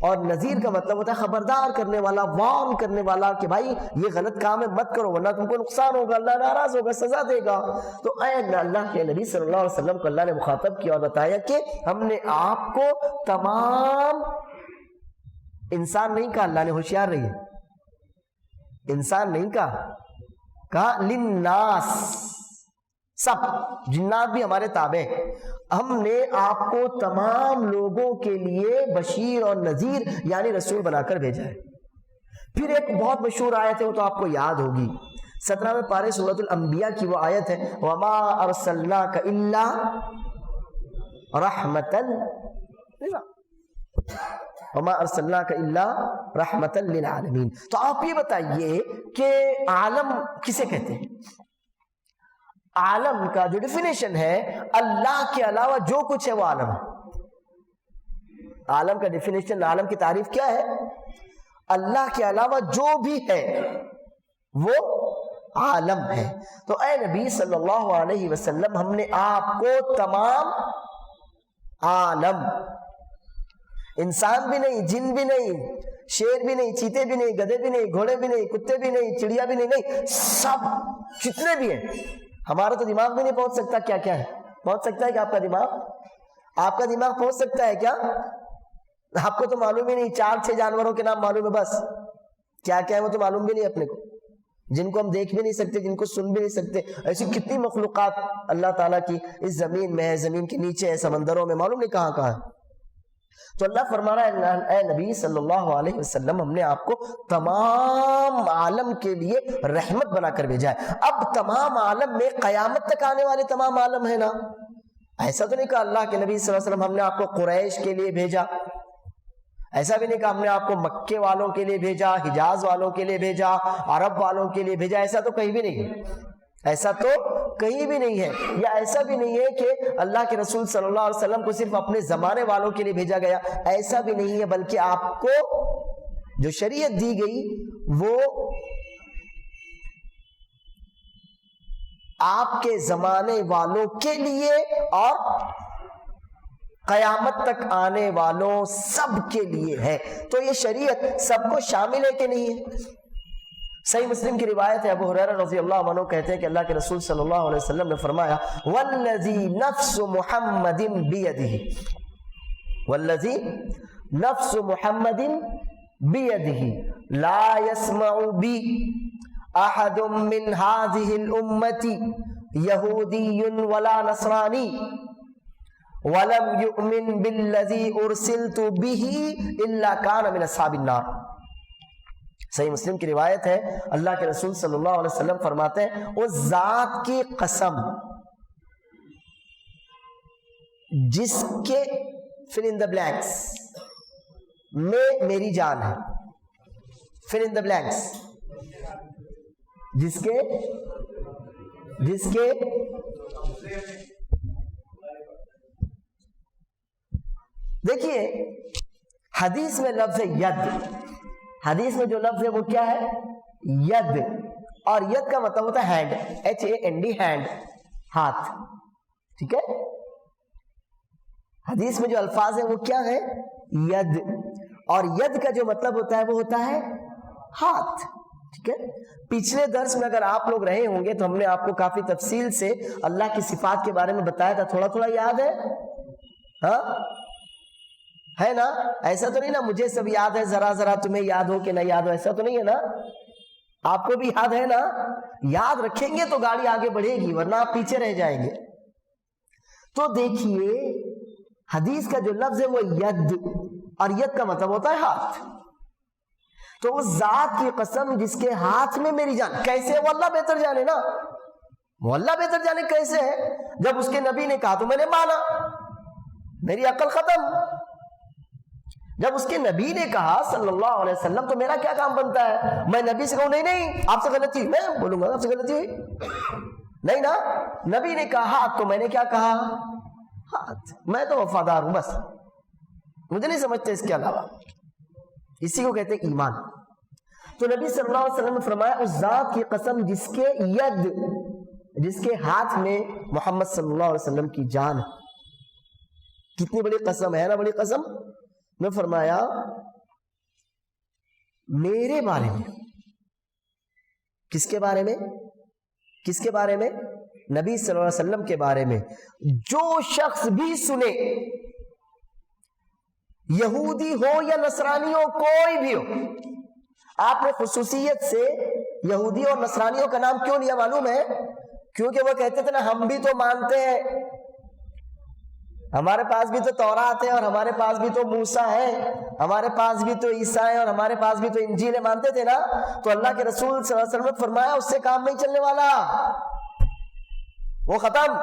اور نذیر کا مطلب ہوتا ہے خبردار کرنے والا، وارن کرنے والا کہ بھائی یہ غلط کام ہے مت کرو ورنہ تم کو نقصان ہوگا، اللہ ناراض ہوگا، سزا دے گا. تو اے اللہ کے نبی صلی اللہ علیہ وسلم کو اللہ نے مخاطب کیا اور بتایا کہ ہم نے آپ کو تمام، انسان نہیں کہا، اللہ نے ہوشیار رہی، انسان نہیں کہا للناس، سب جنات بھی ہمارے تابع، ہم نے آپ کو تمام لوگوں کے لیے بشیر اور نذیر یعنی رسول بنا کر بھیجا ہے. پھر ایک بہت مشہور آیت ہے، وہ تو آپ کو یاد ہوگی، 17ویں پارے سورۃ الانبیاء کی وہ آیت ہے وَمَا أَرْسَلْنَاكَ إِلَّا رَحْمَةً وَمَا أَرْسَلْنَاكَ إِلَّا رَحْمَةً لِلْعَالَمِينَ. تو آپ یہ بتائیے کہ عالم کسے کہتے ہیں؟ عالم کا جو ڈیفینیشن ہے اللہ کے علاوہ جو کچھ ہے وہ عالم ہے. عالم کا ڈیفینیشن، عالم کی تعریف کیا ہے؟ اللہ کے علاوہ جو بھی ہے وہ عالم ہے. تو اے نبی صلی اللہ علیہ وسلم ہم نے آپ کو تمام عالم، انسان بھی نہیں، جن بھی نہیں، شیر بھی نہیں، چیتے بھی نہیں، گدھے بھی نہیں، گھوڑے بھی نہیں، کتے بھی نہیں، چڑیا بھی نہیں، سب جتنے بھی ہیں. ہمارا تو دماغ بھی نہیں پہنچ سکتا کیا کیا ہے. پہنچ سکتا ہے کہ آپ کا دماغ؟ آپ کا دماغ پہنچ سکتا ہے کیا؟ آپ کو تو معلوم ہی نہیں، 4-6 جانوروں کے نام معلوم ہے بس، کیا کیا ہے وہ تو معلوم بھی نہیں اپنے کو، جن کو ہم دیکھ بھی نہیں سکتے، جن کو سن بھی نہیں سکتے. ایسی کتنی مخلوقات اللہ تعالیٰ کی اس زمین میں ہے، زمین کے نیچے ہے، سمندروں میں، معلوم نہیں کہاں کہاں ہے. تو اللہ فرما رہا ہے اے نبی صلی اللہ علیہ وسلم ہم نے آپ کو تمام عالم کے لیے رحمت بنا کر بھیجا ہے. اب تمام عالم میں قیامت تک آنے والے تمام عالم ہے نا، ایسا تو نہیں کہا اللہ کے نبی صلی اللہ علیہ وسلم ہم نے آپ کو قریش کے لیے بھیجا، ایسا بھی نہیں کہا ہم نے آپ کو مکے والوں کے لیے بھیجا، حجاز والوں کے لیے بھیجا، عرب والوں کے لیے بھیجا، ایسا تو کہیں بھی نہیں ہے، ایسا تو کہیں بھی نہیں ہے. یا ایسا بھی نہیں ہے کہ اللہ کے رسول صلی اللہ علیہ وسلم کو صرف اپنے زمانے والوں کے لیے بھیجا گیا، ایسا بھی نہیں ہے، بلکہ آپ کو جو شریعت دی گئی وہ آپ کے زمانے والوں کے لیے اور قیامت تک آنے والوں سب کے لیے ہے. تو یہ شریعت سب کو شامل ہے کہ نہیں ہے؟ صحیح مسلم کی روایت ہے، ابو ہریرہ رضی اللہ عنہ کہتے ہیں کہ اللہ کے رسول صلی اللہ علیہ وسلم نے فرمایا والذی نفس محمد بیدہ، والذی نفس محمد بیدہ لا يسمع بی احد من هذه الامة یہودی ولا نصرانی ولم یؤمن بالذی ارسلت به الا کان من اصحاب النار. صحیح مسلم کی روایت ہے، اللہ کے رسول صلی اللہ علیہ وسلم فرماتے ہیں اس ذات کی قسم جس کے fill in the blanks میں میری جان ہے، fill in the blanks جس کے دیکھیے حدیث میں لفظ ید، حدیث میں جو لفظ ہے وہ کیا ہے؟ ید. اور ید کا مطلب ہوتا ہے ہینڈ، HAND، ہینڈ، ہاتھ. ٹھیک ہے، حدیث میں جو الفاظ ہیں وہ کیا ہے؟ ید. اور ید کا جو مطلب ہوتا ہے وہ ہوتا ہے ہاتھ. ٹھیک ہے، پچھلے درس میں اگر آپ لوگ رہے ہوں گے تو ہم نے آپ کو کافی تفصیل سے اللہ کی صفات کے بارے میں بتایا تھا، تھوڑا تھوڑا یاد ہے؟ ہاں ہے نا؟ ایسا تو نہیں نا مجھے سب یاد ہے ذرا ذرا تمہیں یاد ہو کہ نہ یاد ہو، ایسا تو نہیں ہے نا؟ آپ کو بھی یاد ہے نا؟ یاد رکھیں گے تو گاڑی آگے بڑھے گی ورنہ آپ پیچھے رہ جائیں گے. تو دیکھیے حدیث کا جو لفظ ہے وہ ید، اور ید کا مطلب ہوتا ہے ہاتھ. تو اس ذات کی قسم جس کے ہاتھ میں میری جان، کیسے؟ وہ اللہ بہتر جانے نا، وہ اللہ بہتر جانے کیسے ہے؟ جب اس کے نبی نے کہا تو میں نے مانا، میری عقل ختم۔ جب اس کے نبی نے کہا صلی اللہ علیہ وسلم تو میرا کیا کام بنتا ہے؟ میں نبی سے کہوں نہیں آپ سے غلطی، میں بولوں گا آپ سے غلطی ہوئی؟ نہیں نا، نبی نے کہا ہاتھ تو میں نے کیا کہا؟ ہاتھ۔ میں تو وفادار ہوں، بس مجھے نہیں سمجھتے اس کے علاوہ۔ اسی کو کہتے ہیں ایمان۔ تو نبی صلی اللہ علیہ وسلم نے فرمایا اس ذات کی قسم جس کے ید، جس کے ہاتھ میں محمد صلی اللہ علیہ وسلم کی جان ہے۔ کتنی بڑی قسم ہے نا، بڑی قسم۔ میں فرمایا میرے بارے میں، کس کے بارے میں؟ کس کے بارے میں؟ نبی صلی اللہ علیہ وسلم کے بارے میں۔ جو شخص بھی سنے، یہودی ہو یا نصرانی ہو، کوئی بھی ہو، آپ نے خصوصیت سے یہودی اور نصرانیوں کا نام کیوں لیا معلوم ہے؟ کیونکہ وہ کہتے تھے نا ہم بھی تو مانتے ہیں، ہمارے پاس بھی تو تورات ہے اور ہمارے پاس بھی تو موسیٰ ہے، ہمارے پاس بھی تو عیسیٰ ہے اور ہمارے پاس بھی تو انجیل ہے، مانتے تھے نا۔ تو اللہ کے رسول صلی اللہ علیہ وسلم نے فرمایا اس سے کام نہیں چلنے والا، وہ ختم،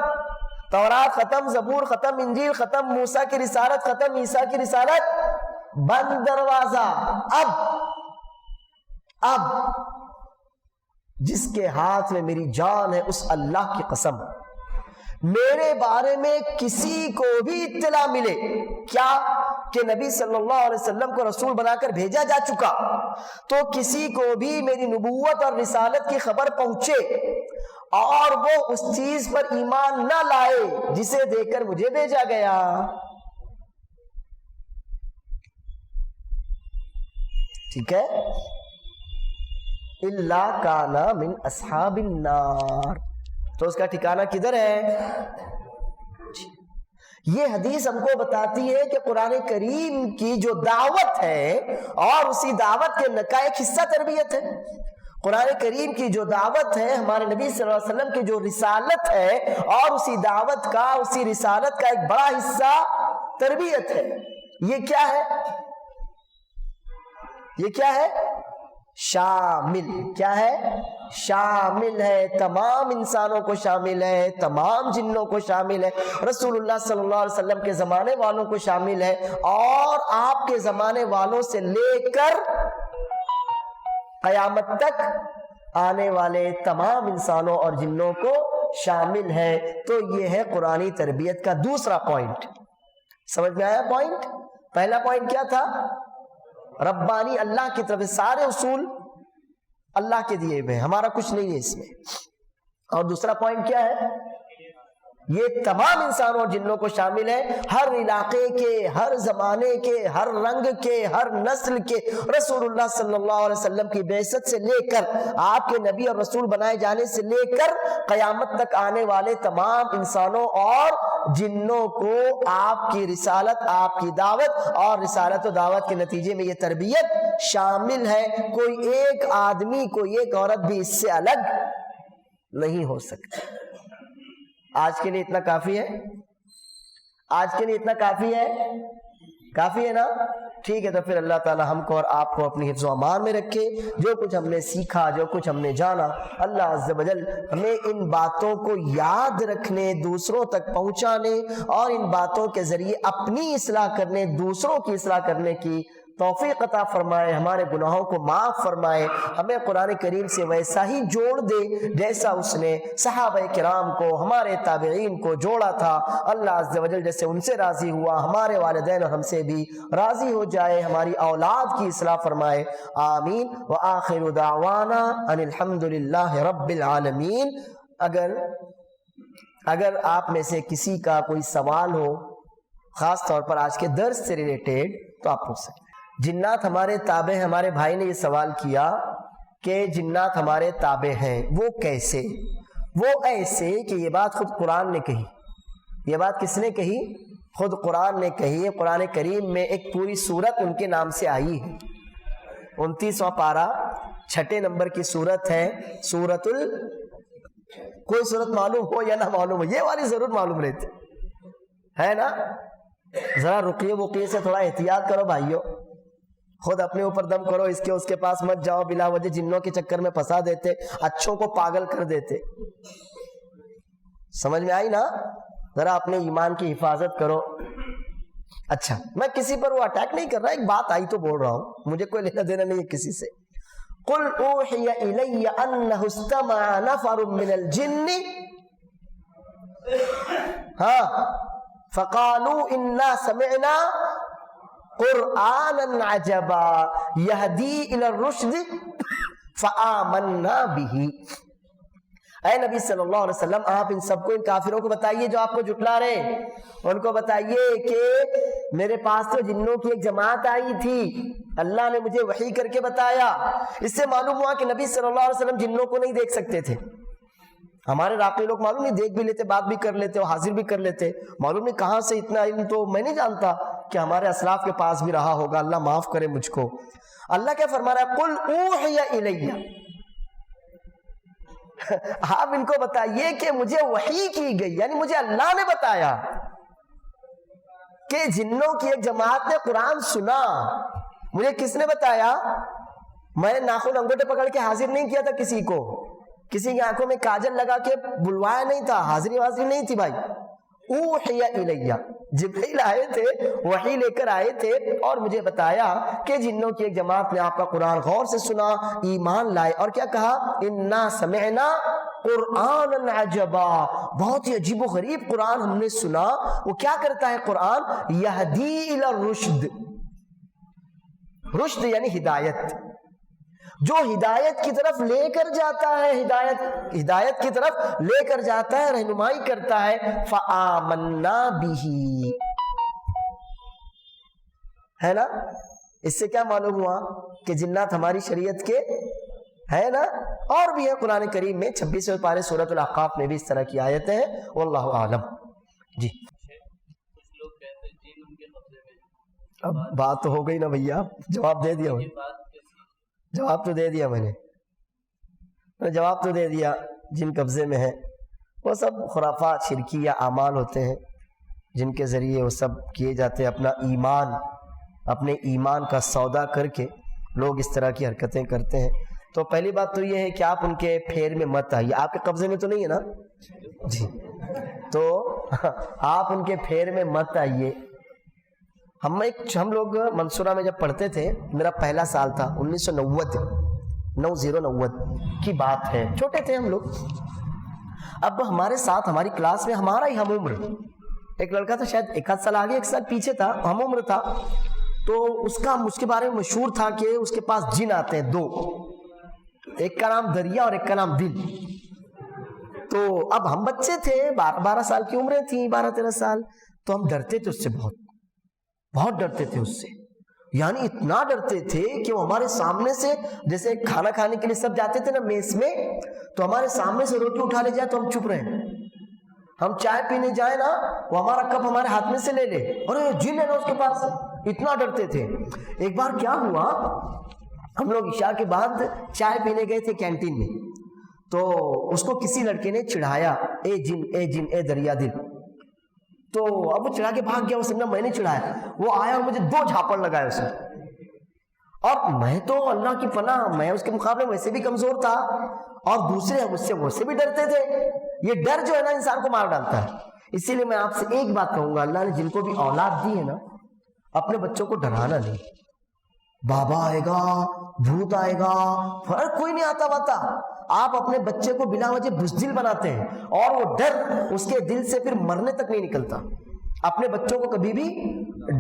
تورات ختم، زبور ختم، انجیل ختم، موسیٰ کی رسالت ختم، عیسیٰ کی رسالت بند دروازہ۔ اب جس کے ہاتھ میں میری جان ہے اس اللہ کی قسم، میرے بارے میں کسی کو بھی اطلاع ملے کیا کہ نبی صلی اللہ علیہ وسلم کو رسول بنا کر بھیجا جا چکا، تو کسی کو بھی میری نبوت اور رسالت کی خبر پہنچے اور وہ اس چیز پر ایمان نہ لائے جسے دے کر مجھے بھیجا گیا، ٹھیک ہے، اللہ کانا من اصحاب النار، تو اس کا ٹھکانہ کدھر ہے؟ یہ حدیث ہم کو بتاتی ہے کہ قرآن کریم کی جو دعوت ہے اور اسی دعوت کے کا ایک حصہ تربیت ہے۔ قرآن کریم کی جو دعوت ہے، ہمارے نبی صلی اللہ علیہ وسلم کی جو رسالت ہے، اور اسی دعوت کا، اسی رسالت کا ایک بڑا حصہ تربیت ہے۔ یہ کیا ہے؟ یہ کیا ہے؟ شامل۔ کیا ہے؟ شامل ہے، تمام انسانوں کو شامل ہے، تمام جنوں کو شامل ہے، رسول اللہ صلی اللہ علیہ وسلم کے زمانے والوں کو شامل ہے، اور آپ کے زمانے والوں سے لے کر قیامت تک آنے والے تمام انسانوں اور جنوں کو شامل ہے۔ تو یہ ہے قرآنی تربیت کا دوسرا پوائنٹ۔ سمجھ میں آیا پوائنٹ؟ پہلا پوائنٹ کیا تھا؟ ربانی، اللہ کی طرف سے سارے اصول اللہ کے دیے ہوئے، ہمارا کچھ نہیں ہے اس میں۔ اور دوسرا پوائنٹ کیا ہے؟ یہ تمام انسانوں اور جنوں کو شامل ہے، ہر علاقے کے، ہر زمانے کے، ہر رنگ کے، ہر نسل کے، رسول اللہ صلی اللہ علیہ وسلم کی بعثت سے لے کر آپ کے نبی اور رسول بنائے جانے سے لے کر قیامت تک آنے والے تمام انسانوں اور جنوں کو آپ کی رسالت، آپ کی دعوت اور رسالت و دعوت کے نتیجے میں یہ تربیت شامل ہے۔ کوئی ایک آدمی، کوئی ایک عورت بھی اس سے الگ نہیں ہو سکتی۔ آج کے لیے اتنا کافی ہے؟ آج کے لیے اتنا کافی ہے؟ کافی ہے نا؟ ٹھیک ہے، تو پھر اللہ تعالی ہم کو اور آپ کو اپنی حفظ و امان میں رکھے۔ جو کچھ ہم نے سیکھا، جو کچھ ہم نے جانا، اللہ عز و جل ہمیں ان باتوں کو یاد رکھنے، دوسروں تک پہنچانے اور ان باتوں کے ذریعے اپنی اصلاح کرنے، دوسروں کی اصلاح کرنے کی توفیق عطا فرمائے، ہمارے گناہوں کو معاف فرمائے، ہمیں قرآن کریم سے ویسا ہی جوڑ دے جیسا اس نے صحابہ کرام کو، ہمارے تابعین کو جوڑا تھا۔ اللہ عز و جل جیسے ان سے راضی ہوا، ہمارے والدین اور ہم سے بھی راضی ہو جائے، ہماری اولاد کی اصلاح فرمائے، آمین۔ وآخر دعوانا ان الحمد للہ رب العالمین۔ اگر آپ میں سے کسی کا کوئی سوال ہو، خاص طور پر آج کے درس سے ریلیٹڈ، تو آپ پوچھ سکتے ہیں۔ جنات ہمارے تابع ہیں، ہمارے بھائی نے یہ سوال کیا کہ جنات ہمارے تابع ہیں، وہ کیسے؟ وہ ایسے کہ یہ بات خود قرآن نے کہی۔ یہ بات کس نے کہی؟ خود قرآن نے کہی ہے۔ قرآن کریم میں ایک پوری سورت ان کے نام سے آئی ہے، 29واں پارہ 6 نمبر کی سورت ہے سورت کوئی سورت معلوم ہو یا نہ معلوم ہو، یہ والی ضرور معلوم رہتی ہے نا؟ ذرا رقیے وقیے سے تھوڑا احتیاط کرو بھائیو، خود اپنے اوپر دم کرو، اس کے پاس مت جاؤ، بلا وجہ جنوں کے چکر میں پھنسا دیتے، اچھوں کو پاگل کر دیتے. سمجھ میں آئی نا؟ ذرا اپنے ایمان کی حفاظت کرو. اچھا میں کسی پر وہ اٹیک نہیں کر رہا، ایک بات آئی تو بول رہا ہوں، مجھے کوئی لینا دینا نہیں ہے کسی سے. قل اوحی الی انہ استمع نفر من الجن فقالوا انا سمعنا قرآنا عجبا یہدی الی الرشد فآمنا به. اے نبی صلی اللہ علیہ وسلم آپ ان سب کو، ان کافروں کو بتائیے جو آپ کو جھٹلا رہے ہیں، ان کو بتائیے کہ میرے پاس تو جنوں کی ایک جماعت آئی تھی، اللہ نے مجھے وحی کر کے بتایا. اس سے معلوم ہوا کہ نبی صلی اللہ علیہ وسلم جنوں کو نہیں دیکھ سکتے تھے. ہمارے راقی لوگ معلوم نہیں دیکھ بھی لیتے، بات بھی کر لیتے اور حاضر بھی کر لیتے. معلوم نہیں کہاں سے اتنا علم، تو میں نہیں جانتا کہ ہمارے اسلاف کے پاس بھی رہا ہوگا، اللہ معاف کرے مجھ کو. اللہ کیا فرما رہا ہے؟ قل اوحی الی، آپ ان کو بتائیے کہ مجھے وحی کی گئی، یعنی مجھے اللہ نے بتایا کہ جنوں کی ایک جماعت نے قرآن سنا. مجھے کس نے بتایا؟ میں نے ناخن انگوٹھے پکڑ کے حاضر نہیں کیا تھا کسی کو، کسی کی آنکھوں میں کاجل لگا کے بلوایا نہیں تھا، حاضری نہیں تھی بھائی. اوحی الی، جبریل آئے تھے، وحی لے کر آئے تھے اور مجھے بتایا کہ جنوں کی ایک جماعت نے آپ کا قرآن غور سے سنا، ایمان لائے، اور کیا کہا؟ انا سمعنا قرآنا عجبا، بہت ہی عجیب و غریب قرآن ہم نے سنا. وہ کیا کرتا ہے قرآن؟ یہدی الی الرشد، رشد یعنی ہدایت، جو ہدایت کی طرف لے کر جاتا ہے، ہدایت کی طرف لے کر جاتا ہے، رہنمائی کرتا ہے. فآمنا بہ، ہے نا؟ اس سے کیا معلوم ہوا کہ جنات ہماری شریعت کے ہے نا. اور بھی ہے قرآن کریم میں 26ویں پارے سورۃ الاحقاف میں بھی اس طرح کی آیتیں ہیں. واللہ اعلم. جی اب بات تو ہو گئی نا بھیا، جواب دے دیا، جواب تو دے دیا میں نے، جواب تو دے دیا. جن قبضے میں ہے وہ سب خرافات، شرکیہ اعمال ہوتے ہیں جن کے ذریعے وہ سب کیے جاتے ہیں. اپنے ایمان کا سودا کر کے لوگ اس طرح کی حرکتیں کرتے ہیں. تو پہلی بات تو یہ ہے کہ آپ ان کے پھیر میں مت آئیے. آپ کے قبضے میں تو نہیں ہے نا جی، تو آپ ان کے پھیر میں مت آئیے. ہم لوگ منصورہ میں جب پڑھتے تھے، میرا پہلا سال تھا 1990 کی بات ہے، چھوٹے تھے ہم لوگ. اب ہمارے ساتھ ہماری کلاس میں ہمارا ہی ہم عمر ایک لڑکا تھا، شاید ایک آدھ سال آگے ایک سال پیچھے تھا، ہم عمر تھا. تو اس کے بارے میں مشہور تھا کہ اس کے پاس جن آتے ہیں دو، ایک کا نام دریا اور ایک کا نام دل. تو اب ہم بچے تھے، 12 سال کی عمریں تھیں، 12-13 سال. تو ہم ڈرتے تھے اس سے، بہت ڈرتے تھے اس سے. یعنی اتنا ڈرتے تھے کہ وہ ہمارے سامنے سے، جیسے کھانا کھانے کے لیے سب جاتے تھے نا میس میں، تو ہمارے سامنے سے روٹی اٹھا لے جائے تو ہم چپ رہے. ہم چائے پینے جائیں نا، وہ ہمارا کپ ہمارے ہاتھ میں سے لے لے، اور جن ہے نا اس کے پاس. اتنا ڈرتے تھے. ایک بار کیا ہوا، ہم لوگ عشاء کے بعد چائے پینے گئے تھے کینٹین میں. تو اس کو کسی لڑکے نے چڑھایا، اے جن اے جن اے دریا دل. تو اب وہ چڑھا کے بھاگ گیا. وہ سمجھا میں نے چڑھایا. وہ آیا اور مجھے 2 جھاپڑ لگائے اس نے. اور میں تو اللہ کی پناہ، میں اس کے مقابلے میں ویسے بھی کمزور تھا، اور دوسرے مجھ سے ویسے بھی ڈرتے تھے. یہ ڈر جو ہے نا انسان کو مار ڈالتا ہے. اسی لیے میں آپ سے ایک بات کہوں گا، اللہ نے جن کو بھی اولاد دی ہے نا، اپنے بچوں کو ڈرانا نہیں. بابا آئے گا، بھوت آئے گا، فرق کوئی نہیں آتا باتا. آپ اپنے بچے کو بلا وجہ بزدل بناتے ہیں، اور وہ ڈر اس کے دل سے پھر مرنے تک نہیں نکلتا. اپنے بچوں کو کبھی بھی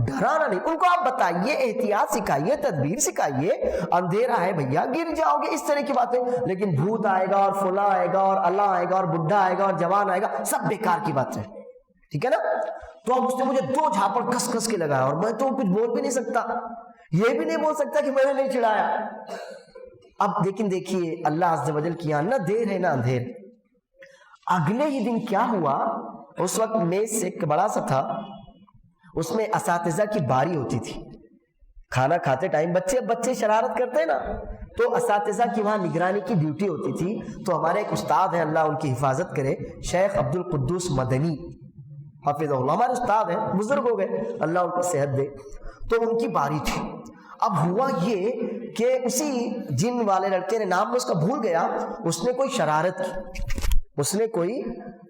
ڈرانا نہیں. ان کو آپ بتائیے، احتیاط سکھائیے، تدبیر سکھائیے. اندھیرا ہے بھیا، گر جاؤ گے، اس طرح کی باتیں. لیکن بھوت آئے گا اور فلاں آئے گا اور اللہ آئے گا اور بڈھا آئے گا اور جوان آئے گا، سب بیکار کی بات ہے. ٹھیک ہے نا؟ تو اب اس نے مجھے 2 جھاپڑ کس کس کے لگایا، اور میں تو کچھ بول بھی نہیں سکتا، یہ بھی نہیں بول سکتا کہ میں نے نہیں چڑھایا. اب لیکن دیکھیے اللہ عز و جل کی یہاں نہ دیر ہے نہ اندھیر. اگلے ہی دن کیا ہوا، اس وقت میز سے ایک بڑا سا تھا، اس میں اساتذہ کی باری ہوتی تھی. کھانا کھاتے ٹائم بچے شرارت کرتے ہیں نا، تو اساتذہ کی وہاں نگرانی کی ڈیوٹی ہوتی تھی. تو ہمارے ایک استاد ہیں، اللہ ان کی حفاظت کرے، شیخ عبد القدوس مدنی حافظ اللہ، ہمارے استاد ہیں، بزرگ ہو گئے، اللہ ان کو صحت دے. تو ان کی باری تھی. اب ہوا یہ کہ اسی جن والے لڑکے نے نام اس کا بھول گیا، اس نے کوئی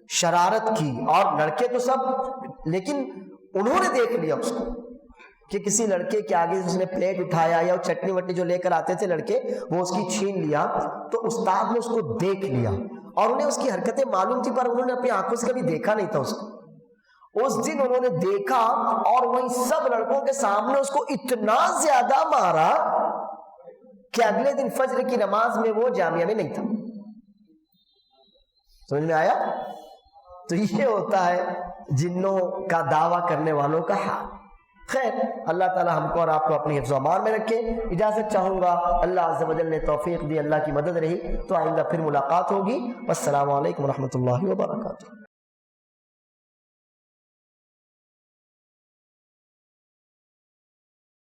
شرارت کی اور لڑکے تو سب، لیکن انہوں نے دیکھ لیا اس کو کہ کسی لڑکے کے آگے اس نے پلیٹ اٹھایا یا چٹنی وٹنی جو لے کر آتے تھے لڑکے وہ اس کی چھین لیا، تو استاد نے اس کو دیکھ لیا اور انہیں اس کی حرکتیں معلوم تھی پر انہوں نے اپنی آنکھوں سے کبھی دیکھا نہیں تھا اس کو۔ اس دن انہوں نے دیکھا اور وہی سب لڑکوں کے سامنے اس کو اتنا زیادہ مارا کہ اگلے دن فجر کی نماز میں وہ جامعہ میں نہیں تھا۔ سمجھ میں آیا؟ تو یہ ہوتا ہے جنوں کا دعویٰ کرنے والوں کا حال۔ خیر، اللہ تعالی ہم کو اور آپ کو اپنی حفظ و امان میں رکھے۔ اجازت چاہوں گا، اللہ عز و جل نے توفیق دی، اللہ کی مدد رہی تو آئندہ پھر ملاقات ہوگی۔ والسلام علیکم ورحمۃ اللہ وبرکاتہ۔